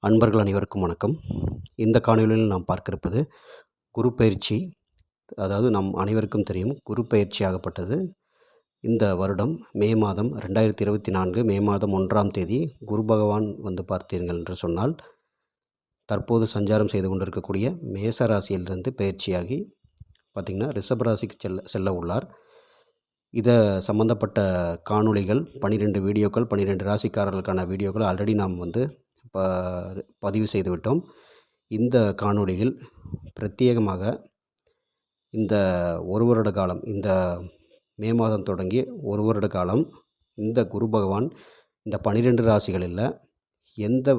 அன்பர்கள் அனைவருக்கும் வணக்கம். இந்த காணொளியில் நாம் பார்க்க இருப்பது குரு பயிற்சி. அதாவது நம் அனைவருக்கும் தெரியும், குரு பயிற்சி ஆகப்பட்டது இந்த வருடம் மே மாதம் 2024 மே மாதம் 1ஆம் தேதி குரு பகவான் பார்த்தீர்கள் என்று சொன்னால், தற்போது சஞ்சாரம் செய்து கொண்டிருக்கக்கூடிய மேச ராசியிலிருந்து பயிற்சியாகி பார்த்திங்கன்னா ரிஷப ராசிக்கு செல்ல உள்ளார். இதை சம்பந்தப்பட்ட காணொளிகள் 12 வீடியோக்கள் 12 ராசிக்காரர்களுக்கான வீடியோக்கள் ஆல்ரெடி நாம் பதிவு செய்துவிட்டோம். இந்த காணொளியில் பிரத்யேகமாக இந்த ஒரு வருட காலம், இந்த மே மாதம் தொடங்கி ஒரு வருட காலம் இந்த குரு பகவான் இந்த 12 ராசிகளில் எந்த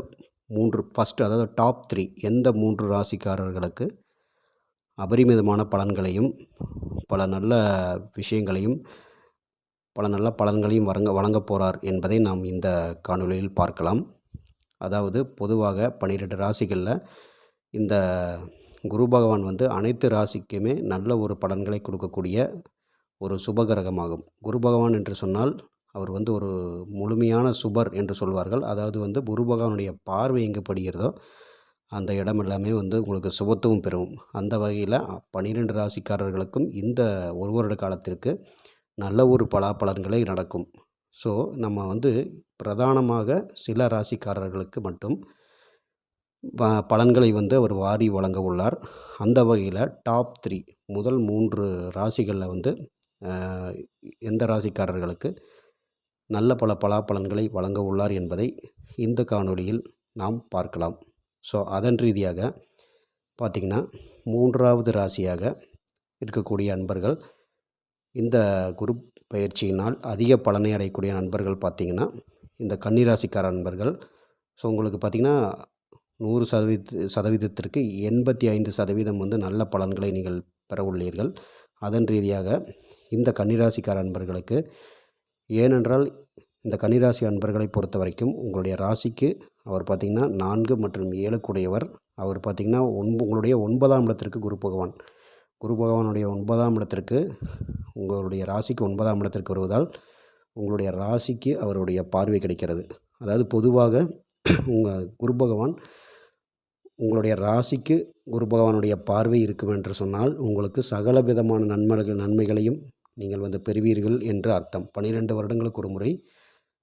3 ஃபஸ்ட்டு, அதாவது டாப் 3 எந்த 3 ராசிக்காரர்களுக்கு அபரிமிதமான பலன்களையும் பல நல்ல விஷயங்களையும் பல நல்ல பலன்களையும் வழங்கப் போகிறார் என்பதை நாம் இந்த காணொளியில் பார்க்கலாம். அதாவது பொதுவாக 12 ராசிகளில் இந்த குரு பகவான் அனைத்து ராசிக்குமே நல்ல ஒரு பலன்களை கொடுக்கக்கூடிய ஒரு சுபகிரகமாகும். குரு பகவான் என்று சொன்னால் அவர் ஒரு முழுமையான சுபர் என்று சொல்வார்கள். அதாவது குரு பகவானுடைய பார்வை எங்கே படுகிறதோ அந்த இடம் எல்லாமே உங்களுக்கு சுபத்துவம் பெறும். அந்த வகையில் 12 ராசிக்காரர்களுக்கும் இந்த ஒரு வருட காலத்திற்கு நல்ல ஒரு பலாபலன்களை நடக்கும். ஸோ நம்ம பிரதானமாக சில ராசிக்காரர்களுக்கு மட்டும் பலன்களை அவர் வாரி வழங்க உள்ளார். அந்த வகையில் டாப் 3 முதல் 3 ராசிகளில் எந்த ராசிக்காரர்களுக்கு நல்ல பல பலாபலன்களை வழங்க உள்ளார் என்பதை இந்த காணொளியில் நாம் பார்க்கலாம். ஸோ அதன் ரீதியாக பார்த்திங்கன்னா 3வது ராசியாக இருக்கக்கூடிய அன்பர்கள், இந்த குரு பயிற்சியினால் அதிக பலனை அடையக்கூடிய நண்பர்கள் பார்த்திங்கன்னா இந்த கன்னிராசிக்கார நண்பர்கள். ஸோ உங்களுக்கு பார்த்திங்கன்னா 100% 85% நல்ல பலன்களை நீங்கள் பெற உள்ளீர்கள். அதன் ரீதியாக இந்த கன்னிராசிக்கார நண்பர்களுக்கு, ஏனென்றால் இந்த கன்னிராசி அன்பர்களை பொறுத்த வரைக்கும் உங்களுடைய ராசிக்கு அவர் பார்த்திங்கன்னா 4 மற்றும் 7 கூடையவர். அவர் பார்த்திங்கன்னா உங்களுடைய 9ஆம் இடத்திற்கு குரு பகவானுடைய 9ஆம் இடத்திற்கு, உங்களுடைய ராசிக்கு 9ஆம் இடத்திற்கு வருவதால் உங்களுடைய ராசிக்கு அவருடைய பார்வை கிடைக்கிறது. அதாவது பொதுவாக உங்கள் குரு பகவான் உங்களுடைய ராசிக்கு குரு பகவானுடைய பார்வை இருக்கும் என்று சொன்னால் உங்களுக்கு சகல விதமான நன்மைகளையும் நீங்கள் பெறுவீர்கள் என்று அர்த்தம். 12 வருடங்களுக்கு ஒரு முறை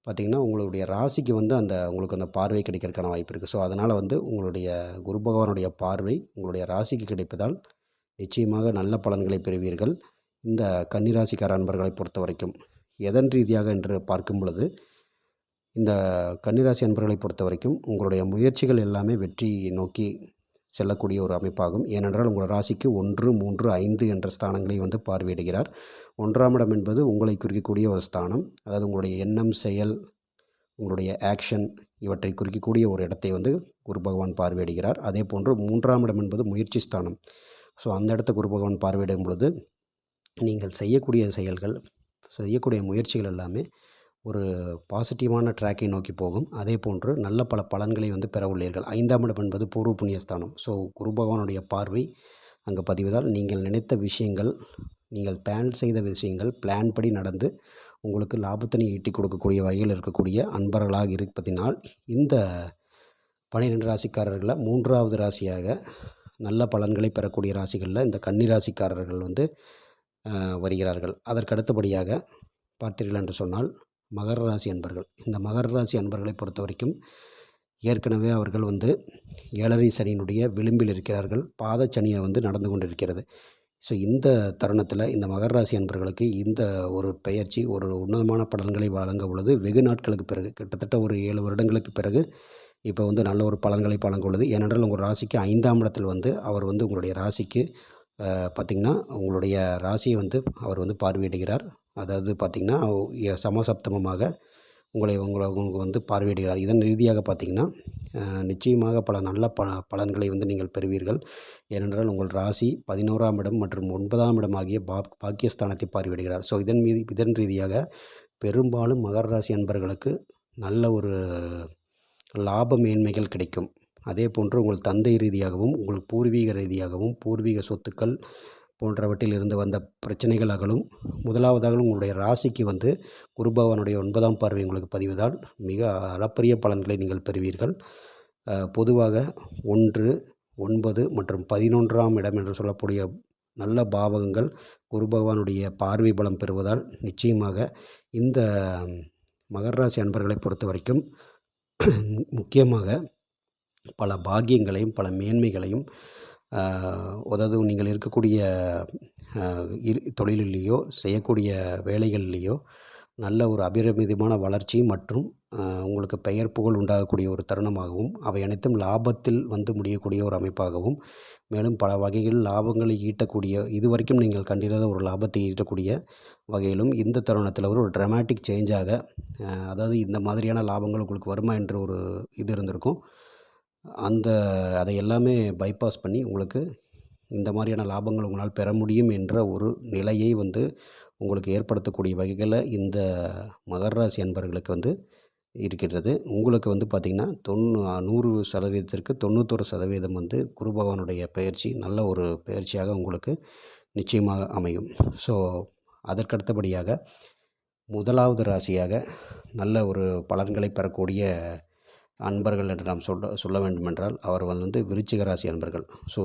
பார்த்திங்கன்னா உங்களுடைய ராசிக்கு உங்களுக்கு அந்த பார்வை கிடைக்கிறதுக்கான வாய்ப்பு இருக்குது. ஸோ அதனால் உங்களுடைய குரு பகவானுடைய பார்வை உங்களுடைய ராசிக்கு கிடைப்பதால் நிச்சயமாக நல்ல பலன்களை பெறுவீர்கள். இந்த கன்னிராசிக்கார அன்பர்களை பொறுத்த வரைக்கும் எதன் ரீதியாக என்று பார்க்கும் பொழுது, இந்த கன்னிராசி அன்பர்களை பொறுத்த வரைக்கும் உங்களுடைய முயற்சிகள் எல்லாமே வெற்றியை நோக்கி செல்லக்கூடிய ஒரு அமைப்பாகும். ஏனென்றால் உங்கள் ராசிக்கு 1, 3, 5 என்ற ஸ்தானங்களை பார்வையிடுகிறார். 1ஆம் இடம் என்பது உங்களை குறிக்கக்கூடிய ஒரு ஸ்தானம். அதாவது உங்களுடைய எண்ணம், செயல், உங்களுடைய ஆக்ஷன் இவற்றை குறிக்கக்கூடிய ஒரு இடத்தை குரு பகவான் பார்வையிடுகிறார். அதே போன்று 3ஆம் இடம் என்பது முயற்சி ஸ்தானம். ஸோ அந்த இடத்த குரு பகவான் பார்வையிடும் பொழுது நீங்கள் செய்யக்கூடிய செயல்கள், செய்யக்கூடிய முயற்சிகள் எல்லாமே ஒரு பாசிட்டிவான ட்ராக்கை நோக்கி போகும். அதே போன்று நல்ல பல பலன்களை பெற உள்ளீர்கள். 5ஆம் இடம் என்பது பூர்வ புண்ணியஸ்தானம். ஸோ குரு பகவானுடைய பார்வை அங்கே பதிவதால் நீங்கள் நினைத்த விஷயங்கள், நீங்கள் பிளான் செய்த விஷயங்கள் பிளான் படி நடந்து உங்களுக்கு லாபத்தினை ஈட்டி கொடுக்கக்கூடிய வகையில் இருக்கக்கூடிய அன்பர்களாக இருப்பதினால் இந்த 12 ராசிக்காரர்களில் 3வது ராசியாக நல்ல பலன்களை பெறக்கூடிய ராசிகளில் இந்த கன்னிராசிக்காரர்கள் வருகிறார்கள். அதற்கு அடுத்தபடியாக பார்த்தீர்கள் என்று சொன்னால் மகர ராசி அன்பர்கள். இந்த மகர ராசி அன்பர்களை பொறுத்த வரைக்கும் ஏற்கனவே அவர்கள் 7ரை சனியினுடைய விளிம்பில் இருக்கிறார்கள். பாதச்சனியை நடந்து கொண்டிருக்கிறது. ஸோ இந்த தருணத்தில் இந்த மகர ராசி அன்பர்களுக்கு இந்த ஒரு பெயர்ச்சி ஒரு உன்னதமான பலன்களை வழங்க உள்ளது. வெகு நாட்களுக்கு பிறகு, கிட்டத்தட்ட ஒரு 7 வருடங்களுக்கு பிறகு இப்போ நல்ல ஒரு பலன்களை வழங்க உள்ளது. ஏனென்றால் உங்கள் ராசிக்கு 5ஆம் இடத்தில் அவர் உங்களுடைய ராசிக்கு பார்த்திங்கன்னா உங்களுடைய ராசியை அவர் பார்வையிடுகிறார். அதாவது பார்த்திங்கன்னா சமசப்தமமாக உங்களுக்கு பார்வையிடுகிறார். இதன் ரீதியாக பார்த்திங்கன்னா நிச்சயமாக பல நல்ல பலன்களை நீங்கள் பெறுவீர்கள். ஏனென்றால் உங்கள் ராசி 11ஆம் இடம் மற்றும் 9ஆம் இடம் ஆகிய பாக்கியஸ்தானத்தை பார்வையிடுகிறார். ஸோ இதன் ரீதியாக பெரும்பாலும் மகர ராசி அன்பர்களுக்கு நல்ல ஒரு லாப மேன்மைகள் கிடைக்கும். அதே போன்று உங்கள் தந்தை ரீதியாகவும் உங்கள் பூர்வீக ரீதியாகவும் பூர்வீக சொத்துக்கள் போன்றவற்றில் இருந்து வந்த பிரச்சனைகள் அகலும். முதலாவதாக உங்களுடைய ராசிக்கு குரு பகவானுடைய 9ஆம் பார்வை உங்களுக்கு பதிவதால் மிக அளப்பரிய பலன்களை நீங்கள் பெறுவீர்கள். பொதுவாக 1, 9 மற்றும் 11ஆம் இடம் என்று சொல்லக்கூடிய நல்ல பாவகங்கள் குரு பகவானுடைய பார்வை பலம் பெறுவதால் நிச்சயமாக இந்த மகர ராசி அன்பர்களை பொறுத்த வரைக்கும் முக்கியமாக பல பாக்கியங்களையும் பல மேன்மைகளையும் அதாவது நீங்கள் இருக்கக்கூடிய தொழிலிலேயோ செய்யக்கூடிய வேலைகள்லேயோ நல்ல ஒரு அபரிமிதமான வளர்ச்சி மற்றும் உங்களுக்கு பெயர் புகழ் உண்டாகக்கூடிய ஒரு தருணமாகவும் அவை அனைத்தும் லாபத்தில் வந்து முடியக்கூடிய ஒரு அமைப்பாகவும் மேலும் பல வகைகளில் லாபங்களை ஈட்டக்கூடிய இதுவரைக்கும் நீங்கள் கண்டிராத ஒரு லாபத்தை ஈட்டக்கூடிய வகையிலும் இந்த தருணத்தில் ஒரு ட்ராமாட்டிக் சேஞ்சாக அதாவது இந்த மாதிரியான லாபங்கள் உங்களுக்கு வருமா என்ற ஒரு இது இருந்திருக்கும். அதை எல்லாமே பைபாஸ் பண்ணி உங்களுக்கு இந்த மாதிரியான லாபங்கள் உங்களால் பெற முடியும் என்ற ஒரு நிலையை வந்து உங்களுக்கு ஏற்படுத்தக்கூடிய வகைகளில் இந்த மகர ராசி அன்பர்களுக்கு வந்து இருக்கின்றது. உங்களுக்கு வந்து பார்த்திங்கன்னா 100%க்கு 91% வந்து குரு பகவானுடைய பயிற்சி நல்ல ஒரு பயிற்சியாக உங்களுக்கு நிச்சயமாக அமையும். ஸோ அதற்கடுத்தபடியாக முதலாவது ராசியாக நல்ல ஒரு பலன்களை பெறக்கூடிய அன்பர்கள் என்று நாம் சொல்ல வேண்டுமென்றால் அவர் வந்து விருச்சிக ராசி அன்பர்கள். ஸோ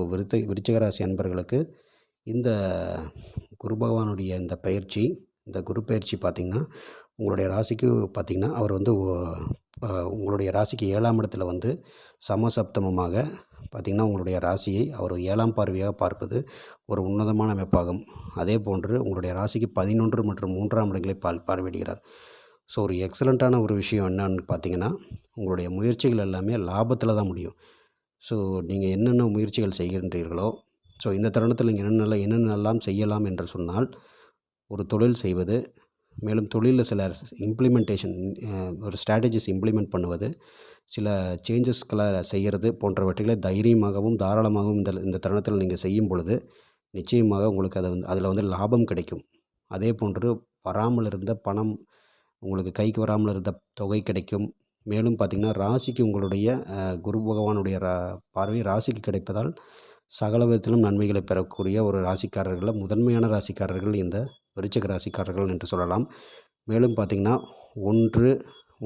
விருச்சிக ராசி அன்பர்களுக்கு இந்த குரு பகவானுடைய இந்த பயிற்சி, இந்த குரு பயிற்சி பார்த்திங்கன்னா உங்களுடைய ராசிக்கு பார்த்திங்கன்னா அவர் வந்து உங்களுடைய ராசிக்கு 7ஆம் இடத்துல வந்து சமசப்தமமாக பார்த்திங்கன்னா உங்களுடைய ராசியை அவர் 7ஆம் பார்வையாக பார்ப்பது ஒரு உன்னதமான அமைப்பாகும். அதே போன்று உங்களுடைய ராசிக்கு 11 மற்றும் 3ஆம் இடங்களை பார்வையிடுகிறார். ஸோ ஒரு எக்ஸலண்ட்டான ஒரு விஷயம் என்னன்னு பார்த்திங்கன்னா உங்களுடைய முயற்சிகள் எல்லாமே லாபத்தில் தான் முடியும். ஸோ நீங்கள் என்னென்ன முயற்சிகள் செய்கின்றீர்களோ ஸோ இந்த தருணத்தில் நீங்கள் என்னென்னலாம் செய்யலாம் என்று சொன்னால் ஒரு தொழில் செய்வது, மேலும் தொழிலில் சில இம்ப்ளிமெண்டேஷன் ஒரு ஸ்ட்ராட்டஜிஸ் இம்ப்ளிமெண்ட் பண்ணுவது, சில சேஞ்சஸ்களை செய்கிறது போன்றவற்றிலே தைரியமாகவும் தாராளமாகவும் இந்த தருணத்தில் நீங்கள் செய்யும் பொழுது நிச்சயமாக உங்களுக்கு அதில் வந்து லாபம் கிடைக்கும். அதே போன்று வராமல் இருந்த பணம் உங்களுக்கு கைக்கு வராமல் இருந்த தொகை கிடைக்கும். மேலும் பார்த்திங்கன்னா ராசிக்கு உங்களுடைய குரு பகவானுடைய பார்வை ராசிக்கு கிடைப்பதால் சகல விதத்திலும் நன்மைகளை பெறக்கூடிய ஒரு ராசிக்காரர்களில் முதன்மையான ராசிக்காரர்கள் இந்த விருச்சிக ராசிக்காரர்கள் என்று சொல்லலாம். மேலும் பார்த்திங்கன்னா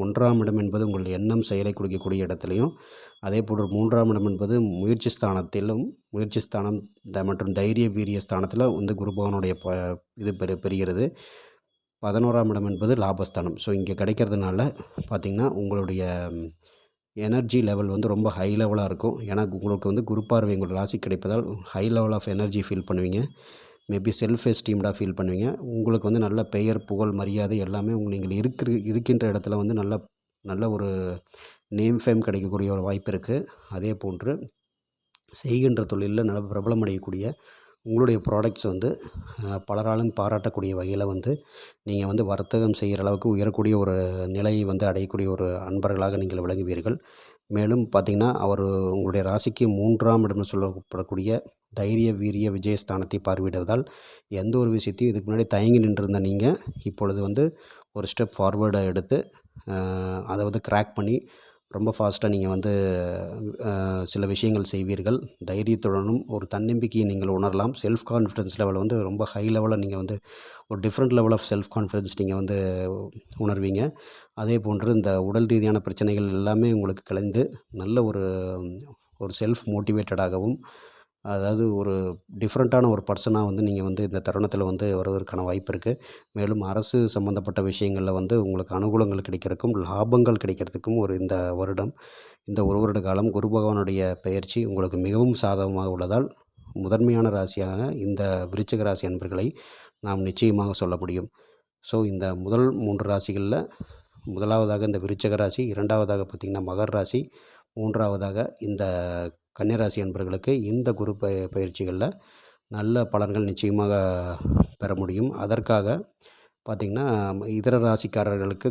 1ஆம் இடம் என்பது உங்கள் எண்ணம் செயலை கொடுக்கக்கூடிய இடத்துலையும், அதே போன்று 3ஆம் இடம் என்பது முயற்சி ஸ்தானம் மற்றும் தைரிய வீரிய ஸ்தானத்தில் வந்து குரு பகவானுடைய இது பெறுகிறது. 11ஆம் இடம் என்பது லாபஸ்தானம். ஸோ இங்கே கிடைக்கிறதுனால பார்த்திங்கன்னா உங்களுடைய எனர்ஜி லெவல் வந்து ரொம்ப ஹை லெவலாக இருக்கும். ஏன்னா உங்களுக்கு வந்து குரு பார்வை உங்களோட ராசி கிடைப்பதால் high level of energy feel பண்ணுவீங்க. மேபி செல்ஃப் எஸ்டீம்டாக ஃபீல் பண்ணுவீங்க. உங்களுக்கு வந்து நல்ல பெயர் புகழ் மரியாதை எல்லாமே நீங்கள் இருக்கின்ற இடத்துல வந்து நல்ல ஒரு நேம் ஃபேம் கிடைக்கக்கூடிய ஒரு வாய்ப்பு இருக்குது. அதே போன்று செய்கின்ற தொழிலில் நல்ல பிரபலம் அடையக்கூடிய உங்களுடைய ப்ராடக்ட்ஸ் வந்து பலராலும் பாராட்டக்கூடிய வகையில் வந்து நீங்கள் வந்து வர்த்தகம் செய்கிற அளவுக்கு உயரக்கூடிய ஒரு நிலையை வந்து அடையக்கூடிய ஒரு அன்பர்களாக நீங்கள் விளங்குவீர்கள். மேலும் பார்த்திங்கன்னா அவர் உங்களுடைய ராசிக்கு 3ஆம் இடம் சொல்லப்படக்கூடிய தைரிய வீரிய விஜயஸ்தானத்தை பார்வையிடுவதால் எந்த ஒரு விஷயத்தையும் இதுக்கு முன்னாடி தயங்கி நின்றிருந்த நீங்கள் இப்பொழுது வந்து ஒரு ஸ்டெப் ஃபார்வேர்டை எடுத்து அதை வந்து கிராக் பண்ணி ரொம்ப ஃபாஸ்ட்டாக நீங்கள் வந்து சில விஷயங்கள் செய்வீர்கள். தைரியத்துடனும் ஒரு தன்னம்பிக்கையை நீங்கள் உணரலாம். செல்ஃப் கான்ஃபிடன்ஸ் லெவல் வந்து ரொம்ப ஹை லெவலில் நீங்கள் வந்து ஒரு different level of self confidence நீங்கள் வந்து உணர்வீங்க. அதே போன்று இந்த உடல் ரீதியான பிரச்சனைகள் எல்லாமே உங்களுக்கு கலைந்து நல்ல ஒரு செல்ஃப் மோட்டிவேட்டடாகவும், அதாவது ஒரு டிஃப்ரெண்ட்டான ஒரு பர்சனாக வந்து நீங்கள் வந்து இந்த தருணத்தில் வந்து வருவதற்கான வாய்ப்பு இருக்குது. மேலும் அரசு சம்மந்தப்பட்ட விஷயங்களில் வந்து உங்களுக்கு அனுகூலங்கள் கிடைக்கிறதுக்கும் லாபங்கள் கிடைக்கிறதுக்கும் இந்த வருடம் இந்த ஒரு வருட காலம் குரு பகவானுடைய பெயர்ச்சி உங்களுக்கு மிகவும் சாதகமாக உள்ளதால் முதன்மையான ராசியான இந்த விருச்சிக ராசி அன்பர்களை நாம் நிச்சயமாக சொல்ல முடியும். ஸோ இந்த முதல் 3 ராசிகளில் முதலாவதாக இந்த விருச்சிக ராசி, 2ஆவதாக பார்த்திங்கன்னா மகர ராசி, 3ஆவதாக இந்த கன்னிராசி அன்பர்களுக்கு இந்த குரு பயிற்சிகளில் நல்ல பலன்கள் நிச்சயமாக பெற முடியும். அதற்காக பார்த்திங்கன்னா இதர ராசிக்காரர்களுக்கு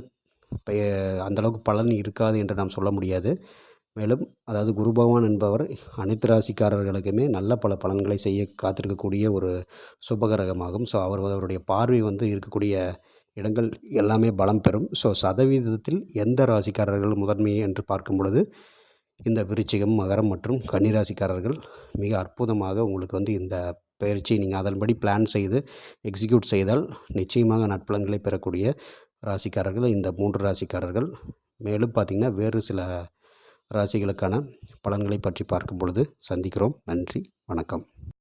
அந்தளவுக்கு பலன் இருக்காது என்று நாம் சொல்ல முடியாது. மேலும் அதாவது குரு பகவான் என்பவர் அனைத்து ராசிக்காரர்களுக்குமே நல்ல பல பலன்களை செய்ய காத்திருக்கக்கூடிய ஒரு சுபகிரகமாகும். ஸோ அவருடைய பார்வை வந்து இருக்கக்கூடிய இடங்கள் எல்லாமே பலம் பெறும். ஸோ சதவீதத்தில் எந்த ராசிக்காரர்கள் முதன்மை என்று பார்க்கும் பொழுது இந்த விருச்சிகம், மகரம் மற்றும் கன்னிராசிக்காரர்கள் மிக அற்புதமாக உங்களுக்கு வந்து இந்த பயிற்சி நீங்கள் அதன்படி பிளான் செய்து எக்ஸிக்யூட் செய்தால் நிச்சயமாக நற்பலன்களை பெறக்கூடிய ராசிக்காரர்கள் இந்த 3 ராசிக்காரர்கள். மேலும் பார்த்திங்கன்னா வேறு சில ராசிகளுக்கான பலன்களை பற்றி பார்க்கும் பொழுது சந்திக்கிறோம். நன்றி, வணக்கம்.